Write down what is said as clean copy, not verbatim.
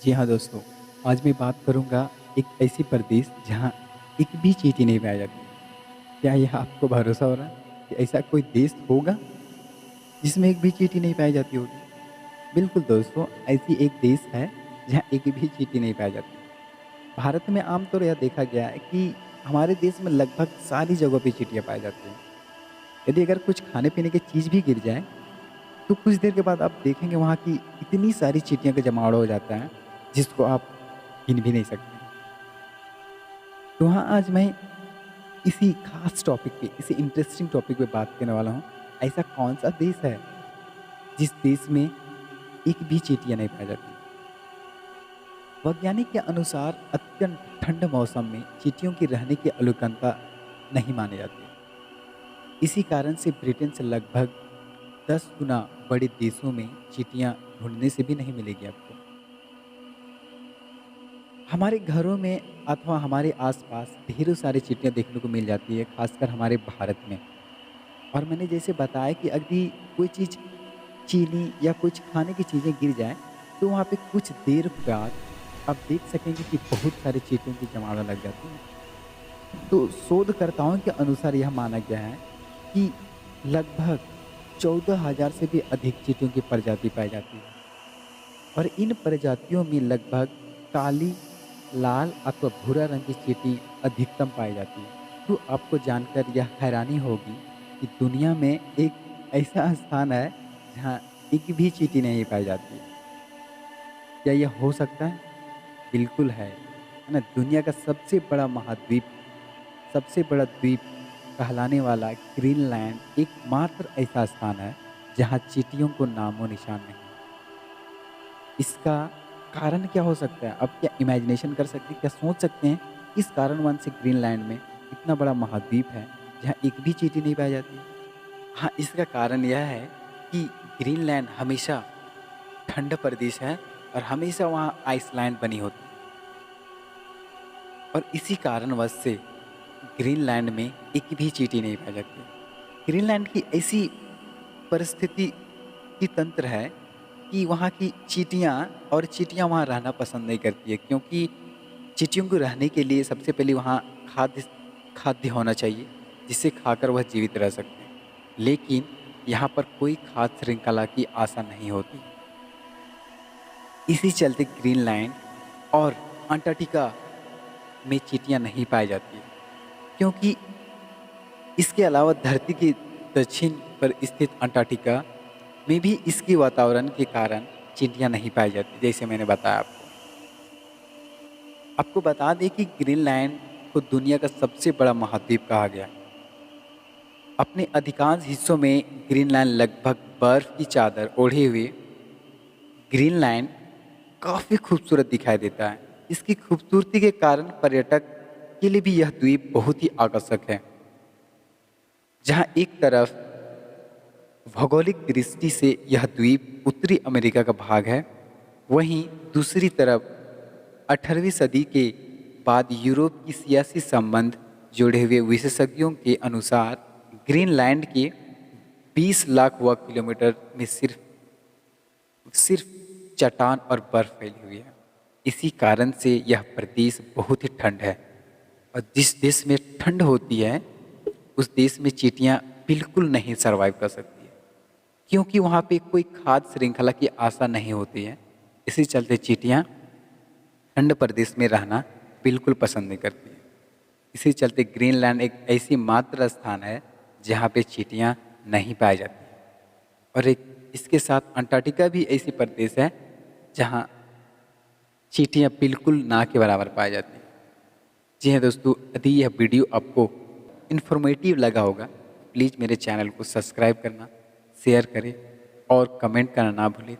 जी हाँ दोस्तों, आज मैं बात करूँगा एक ऐसी प्रदेश जहाँ एक भी चींटी नहीं पाई जाती। क्या यह आपको भरोसा हो रहा है कि ऐसा कोई देश होगा जिसमें एक भी चींटी नहीं पाई जाती होगी? बिल्कुल दोस्तों, ऐसी एक देश है जहाँ एक भी चींटी नहीं पाई जाती। भारत में आमतौर यह देखा गया है कि हमारे देश में लगभग सारी जगहों पे चींटियाँ पाई जाती हैं। यदि अगर कुछ खाने-पीने की चीज़ भी गिर जाए, तो कुछ देर के बाद आप देखेंगे वहाँ की इतनी सारी चींटियों का जमावड़ा हो जाता है, जिसको आप गिन भी नहीं सकते। तो हाँ, आज मैं इसी खास टॉपिक पे, इसी इंटरेस्टिंग टॉपिक पे बात करने वाला हूँ। ऐसा कौन-सा देश है, जिस देश में एक भी चींटियाँ नहीं पाई जाती? वैज्ञानिक के अनुसार अत्यंत ठंड मौसम में चींटियों की रहने की अनुकंपा नहीं मानी जाती। इसी कारण से ब्रिटेन से लगभग 10 गुना बड़े देशों में चींटियाँ ढूँढने से भी नहीं मिलेगी आपको। हमारे घरों में अथवा हमारे आस-पास ढेरों सारी चींटियाँ देखने को मिल जाती है, खासकर हमारे भारत में। और मैंने जैसे बताया कि यदि कोई चीज़ चीनी या कुछ खाने की चीज़ें गिर जाएँ, तो वहाँ पे कुछ देर बाद आप देख सकेंगे कि बहुत सारी चींटियों की जमावड़ा लग जाती है। तो शोधकर्ताओं के अनुसार यह माना गया है कि लगभग 14,000 से भी अधिक चींटियों की प्रजाति पाई जाती है और इन प्रजातियों में लगभग काली, लाल अथवा भूरा रंग की चींटी अधिकतम पाई जाती है। तो आपको जानकर यह हैरानी होगी कि दुनिया में एक ऐसा स्थान है जहाँ एक भी चींटी नहीं पाई जाती है। क्या यह हो सकता है? बिल्कुल है ना? दुनिया का सबसे बड़ा महाद्वीप, सबसे बड़ा द्वीप कहलाने वाला ग्रीनलैंड एकमात्र ऐसा स्थान है जहाँ चींटियों को नामो-निशान नहीं है। इसका कारण क्या हो सकता है? आप क्या इमेजिनेशन कर सकते हैं? क्या सोच सकते हैं? किस कारणवश से ग्रीनलैंड में इतना बड़ा महाद्वीप है, जहाँ एक भी चींटी नहीं पाई जाती? हाँ, इसका कारण यह है कि ग्रीनलैंड हमेशा ठंडा प्रदेश है और हमेशा वहाँ आइसलैंड बनी होती है और इसी कारणवश से ग्रीनलैंड में एक भी चींटी नहीं पाई जाती है। ग्रीनलैंड की ऐसी परिस्थिति की तंत्र है कि वहाँ की चींटियाँ वहाँ रहना पसंद नहीं करती है क्योंकि चींटियों को रहने के लिए सबसे पहले वहाँ खाद्य खाद्य होना चाहिए, जिसे खाकर वह जीवित रह सकते हैं। लेकिन यहाँ पर कोई खाद्य श्रृंखला की आशा नहीं होती। इसी चलते ग्रीनलैंड और अंटार्कटिका में चींटियाँ नहीं पाई जाती है, क्योंकि इसके अलावा धरती के दक्षिण पर स्थित अंटार्कटिका में भी इसके वातावरण के कारण चींटियाँ नहीं पाई जाती, जैसे मैंने बताया आपको। आपको बता दें कि ग्रीनलैंड को दुनिया का सबसे बड़ा महाद्वीप कहा गया है। अपने अधिकांश हिस्सों में ग्रीनलैंड लगभग बर्फ की चादर ओढ़े हुए ग्रीनलैंड काफ़ी खूबसूरत दिखाई देता है। इसकी खूबसूरती के कारण पर्यटक के लिए भी यह द्वीप बहुत ही आकर्षक है। जहाँ एक तरफ भौगोलिक दृष्टि से यह द्वीप उत्तरी अमेरिका का भाग है, वहीं दूसरी तरफ 18वीं सदी के बाद यूरोप की सियासी संबंध जुड़े हुए विशेषज्ञों के अनुसार ग्रीनलैंड के 20 लाख वर्ग किलोमीटर में सिर्फ सिर्फ चट्टान और बर्फ फैली हुई है। इसी कारण से यह प्रदेश बहुत ही ठंड है और जिस देश में ठंड होती है, उस देश में चींटियाँ बिल्कुल नहीं सर्वाइव कर सकती है, क्योंकि वहाँ पे कोई खाद्य श्रृंखला की आशा नहीं होती है। इसी चलते चींटियाँ ठंड प्रदेश में रहना बिल्कुल पसंद नहीं करती है। इसी चलते ग्रीनलैंड एक ऐसी मात्र स्थान है जहाँ पे चींटियाँ नहीं पाई जाती हैं। और एक इसके साथ अंटार्कटिका भी ऐसी प्रदेश है जहाँ चींटियाँ बिल्कुल ना के बराबर पाई जाती हैं। जी हाँ दोस्तों, यदि यह वीडियो आपको इन्फॉर्मेटिव लगा होगा, प्लीज़ मेरे चैनल को सब्सक्राइब करना, शेयर करें और कमेंट करना ना भूलें।